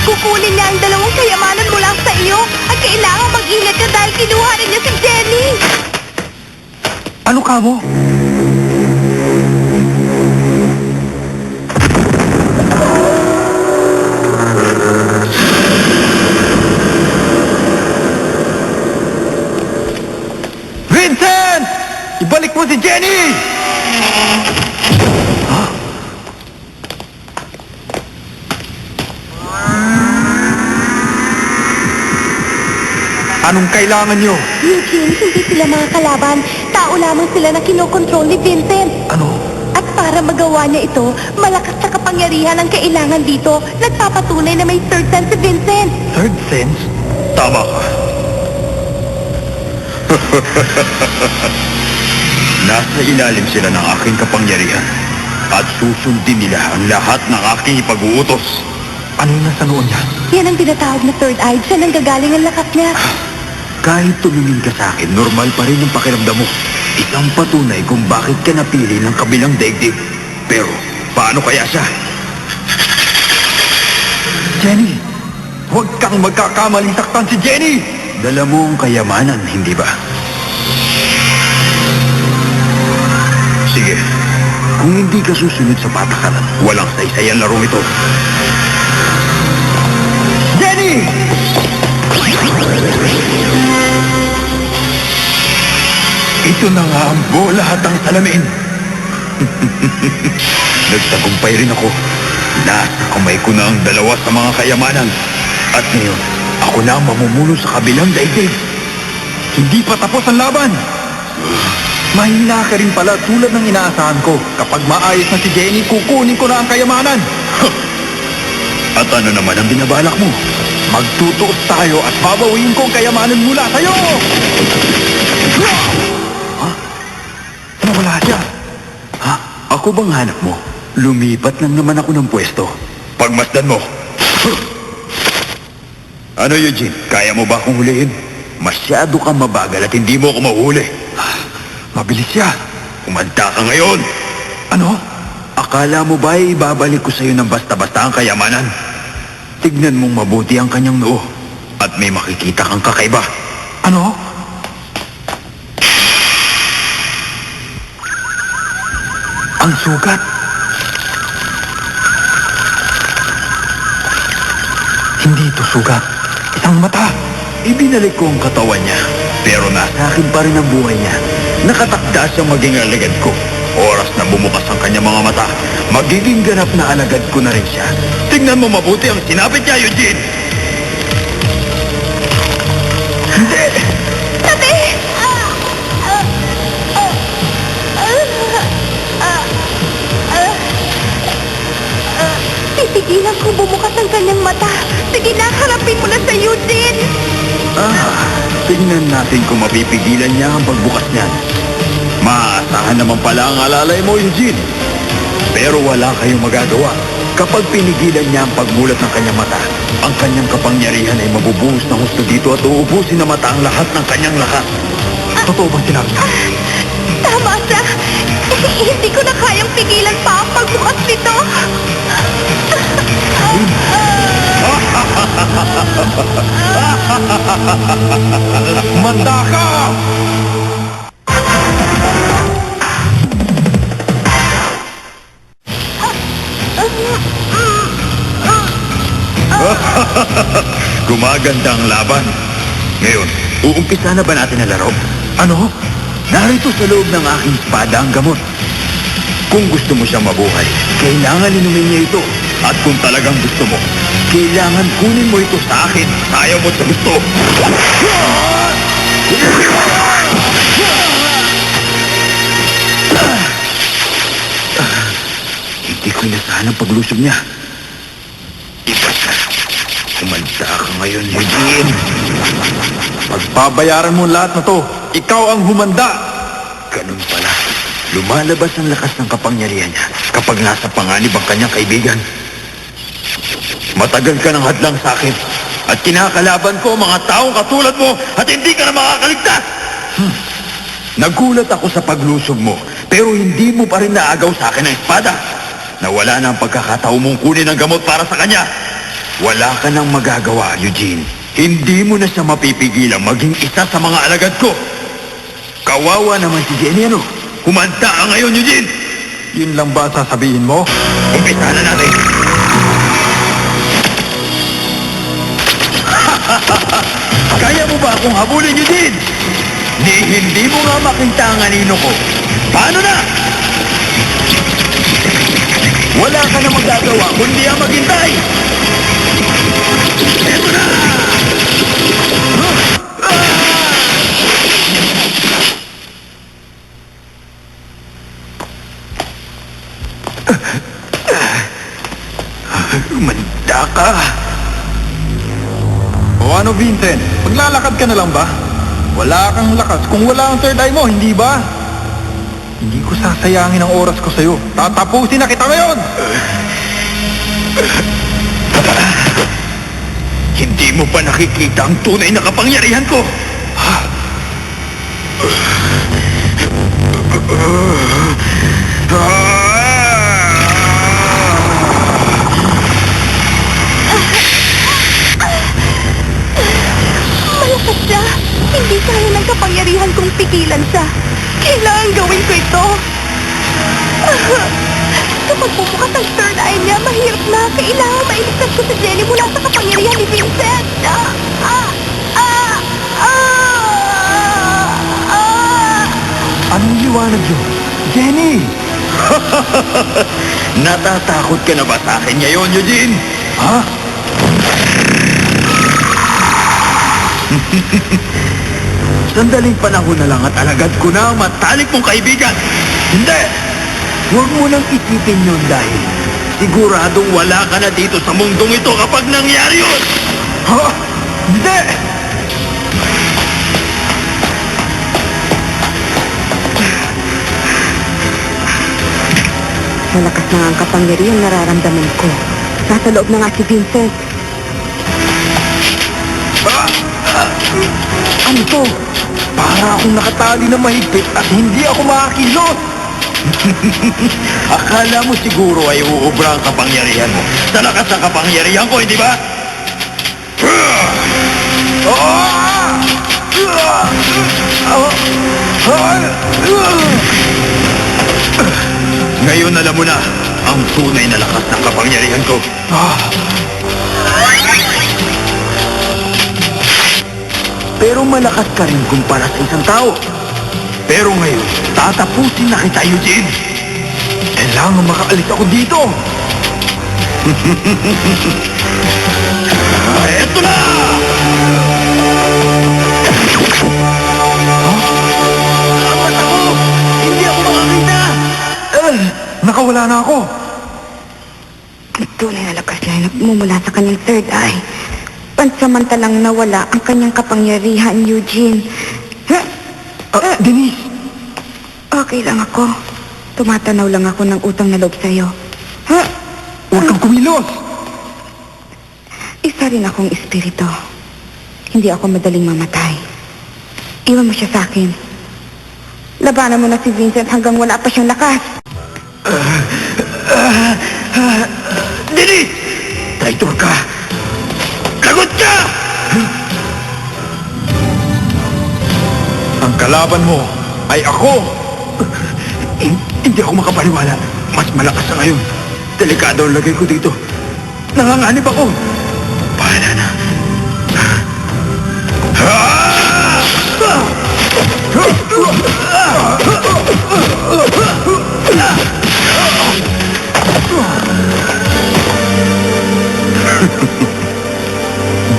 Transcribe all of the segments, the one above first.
Kukunin niya ang dalawang kayamanan mula sa iyo at kailangan mag-ingat ka dahil kinuha rin niya si Jenny. Ano ka mo? Vincent! Ibalik mo si Jenny! Anong kailangan nyo? Eugene, hindi sila mga kalaban. Tao lamang sila na kinokontrol ni Vincent. Ano? At para magawa niya ito, malakas na kapangyarihan ang kailangan dito. Nagpapatunay na may third sense si Vincent. Third sense? Tama ka. Nasa ilalim sila ng aking kapangyarihan at susundin nila ang lahat ng aking ipag-uutos. Ano yung nasa noon niya? Yan ang tinatawag na third eye. Siya nang gagaling ang lakas niya. Kahit tumingin ka sa akin, normal pa rin ang pakiramdam mo. Isang patunay kung bakit ka napili ng kabilang daigdig. Pero, paano kaya siya? Jenny! Huwag kang magkakamaling saktan si Jenny! Dala mo ang kayamanan, hindi ba? Sige, kung hindi ka susunod sa patakaran, walang saysay ang larong ito. Jenny! Ito na nga ang lahat ng salamin. Nagtagumpay rin ako. Nasa kamay ko na ang dalawa sa mga kayamanan. At ngayon, ako na ang mamumuno sa kabilang daigdig. Hindi pa tapos ang laban. Mahina ka rin pala tulad ng inaasahan ko. Kapag maayos na si Jenny, kukunin ko na ang kayamanan. At ano naman ang binabalak mo? Magtutuos tayo at babawiin ko ang kayamanan mula sa'yo! Ha? Nawala siya. Ha? Ako bang hanap mo? Lumipat lang naman ako ng pwesto. Pagmasdan mo. Ano, Eugene? Kaya mo ba akong hulihin? Masyado kang mabagal at hindi mo ako mahuli. Mabilis siya. Kumanta ka ngayon. Ano? Akala mo ba ay ibabalik ko sa'yo ng basta-basta ang kayamanan? Tignan mong mabuti ang kanyang noo at may makikita kang kakaiba. Ano? Ang sugat. Hindi ito sugat. Isang mata. Ibinalik ko ang katawan niya, pero nasa akin pa rin ang buhay niya. Nakatakda siyang maging alagad ko. Oras na bumukas ang kanyang mga mata, magiging ganap na alagad ko na rin siya. Tingnan mo mabuti ang sinapit niya, Eugene! Hindi! Tabi! Titigilan kong bumukas ang kanyang mata. Sige na, harapin mo na sa Eugene. Tingnan natin kung mapipigilan niya ang pagbukas niyan. Maaasahan naman pala ang alalay mo, Eugene. Pero wala kayong magagawa. Kapag pinigilan niya ang pagmulat ng kanyang mata, ang kanyang kapangyarihan ay mabubuhos ng husto dito at uubusin na mata ang lahat ng kanyang lakas. Totoo bang sinabi niya? Tama siya. Hindi ko na kayang pigilan pa ang pagbukas nito. Manda ka! Gumaganda ang laban. Ngayon, uumpisa na ba natin ang laro? Ano? Narito sa loob ng aking espada ang gamot. Kung gusto mo siyang mabuhay, kailangan inumin niya ito. At kung talagang gusto mo, kailangan kunin mo ito sa akin. Ayaw mo sa gusto. Hindi ko inasahan ang paglusob niya. Iba siya. Kumanda ka ngayon, Eugene. Pagbabayaran mo lahat na to. Ikaw ang humanda. Ganun pala. Lumalabas ang lakas ng kapangyarihan niya kapag nasa panganib ang kanyang kaibigan. Matagal ka ng hadlang sa akin at kinakalaban ko ang mga taong katulad mo at hindi ka na makakaligtas. Nagulat ako sa paglusob mo pero hindi mo pa rin naagaw sa akin ang espada. Nawala na ang pagkakataon mong kunin ang gamot para sa kanya. Wala ka nang magagawa, Eugene. Hindi mo na siya mapipigilang maging isa sa mga alagad ko. Kawawa naman si Jenny, ano? Humanda ka ngayon, Eugene! Yun lang ba sasabihin mo? Umpisa na natin. Kaya mo ba akong habulin, Eugene? Hindi mo nga makita ang anino ko. Paano na? Wala ka na magagawa kundi ang maghintay. Eto na! Manda ka. O ano, Vincent? Maglalakad ka na lang ba? Wala kang lakas kung wala ang third eye mo, hindi ba? Hindi ko sasayangin ang oras ko sa'yo. Tatapusin na kita ngayon! Hindi mo pa nakikita ang tunay na kapangyarihan ko. Malakas siya. Hindi kaya ng kapangyarihan kong pigilan siya. Kailangan gawin ko ito. Kapag bumukas ang third eye niya, mahirap na. Kailangan mailigtas ko si Jenny mula sa kapangyarihan ni Vincent. Anong liwanag yun? Jenny! Natatakot ka na ba sa akin ngayon, Eugene? Ha? Sandaling panahon na lang at alagad ko na ang matalik mong kaibigan. Hindi! Huwag mo nang isipin yun dahil siguradong wala ka na dito sa mundong ito kapag nangyari yun! Ha? Hindi! Malakas na ang kapangyarihan nararamdaman ko. Nasa loob na nga si Vincent. Ano to? Para akong nakatali na mahigpit at hindi ako makakilos! Akala mo siguro ay uubra ang kapangyarihan mo. Sa lakas ng kapangyarihan ko, hindi ba? Ngayon alam mo na ang tunay na lakas ng kapangyarihan ko. Pero malakas ka rin kumpara sa isang tao. Pero ngayon, tatapusin na kita, Eugene. Kailangan makaalis ako dito! Eto na! Apat ako! Hindi ako makakita! Nakawala na ako! Ang tunay na lakas niya ay nagmumula sa kanyang third eye. Pansamantalang nawala ang kanyang kapangyarihan, Eugene. Denise! Okay lang ako. Tumatanaw lang ako ng utang na loob sa'yo. Huwag kang kumilos! Isa rin akong espiritu. Hindi ako madaling mamatay. Iwan mo siya sa akin. Labanan mo na si Vincent hanggang wala pa siyang lakas. Denise! Traitor ka! Lagot ka! Ang kalaban mo ay ako! Hindi ako makapaniwala. Mas malakas sa ngayon. Delikado ang lagay ko dito. Nanganganib ako. Pahala na.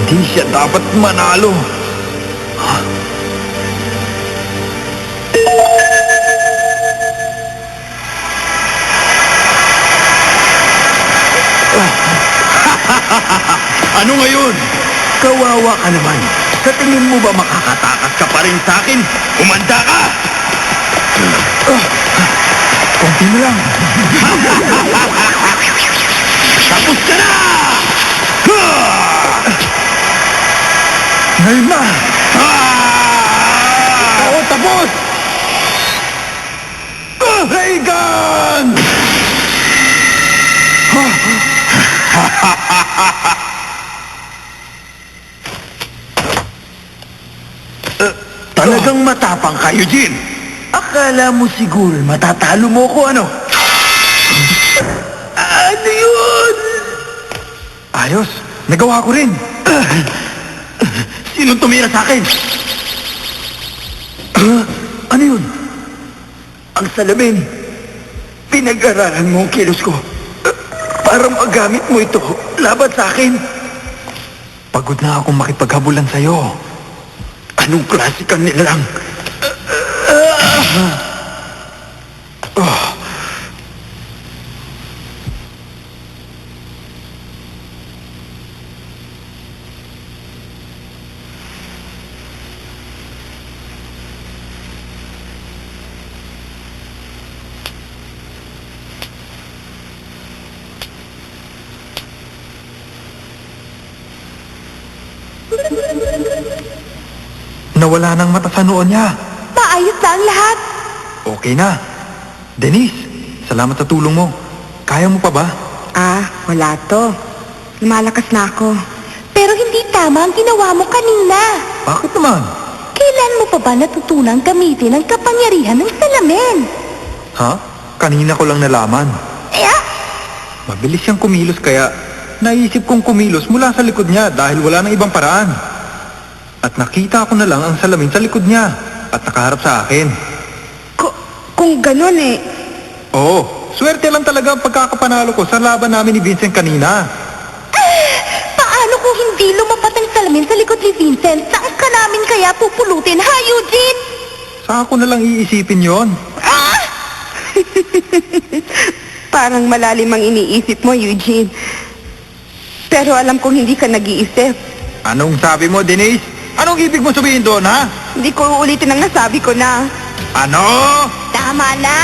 Hindi siya dapat manalo. Ano ngayon? Kawawa ka naman. Sa tingin mo ba makakatakas ka pa rin sa akin? Umanda ka! Konti mo lang. Tapos ka na! Ngayon na! Oo, tapos! Reagan! Talagang matapang ka, Eugene. Akala mo siguro matatalo mo ko, ano? Ano yun? Ayos, nagawa ko rin. Sinong tumira sa akin? Ano yun? Ang salamin. Pinag-aralan mo ang kilos ko. Para magamit mo ito laban sa akin. Pagod na akong makipaghabulan sa'yo. Anong klase kang nilalang? Nawala ng mata sa noon niya. Maayos na ang lahat. Okay na. Denise, salamat sa tulong mo. Kaya mo pa ba? Wala to. Lumalakas na ako. Pero hindi tama ang ginawa mo kanina. Bakit naman? Kailan mo pa ba natutunang gamitin ang kapangyarihan ng salamin? Ha? Kanina ko lang nalaman. Mabilis siyang kumilos kaya naisip kong kumilos mula sa likod niya dahil wala nang ibang paraan. At nakita ko na lang ang salamin sa likod niya at nakaharap sa akin. Kung ganun Oo, swerte lang talaga ang pagkakapanalo ko sa laban namin ni Vincent kanina. Paano kung hindi lumapat ang salamin sa likod ni Vincent? Saan ka namin kaya pupulutin, ha, Eugene? Saka ko na lang iisipin yon. Parang malalim ang iniisip mo, Eugene. Pero alam kong hindi ka nag-iisip. Anong sabi mo, Denise? Anong ibig mo sabihin doon, ha? Hindi ko uulitin ang nasabi ko na. Ano? Tama na!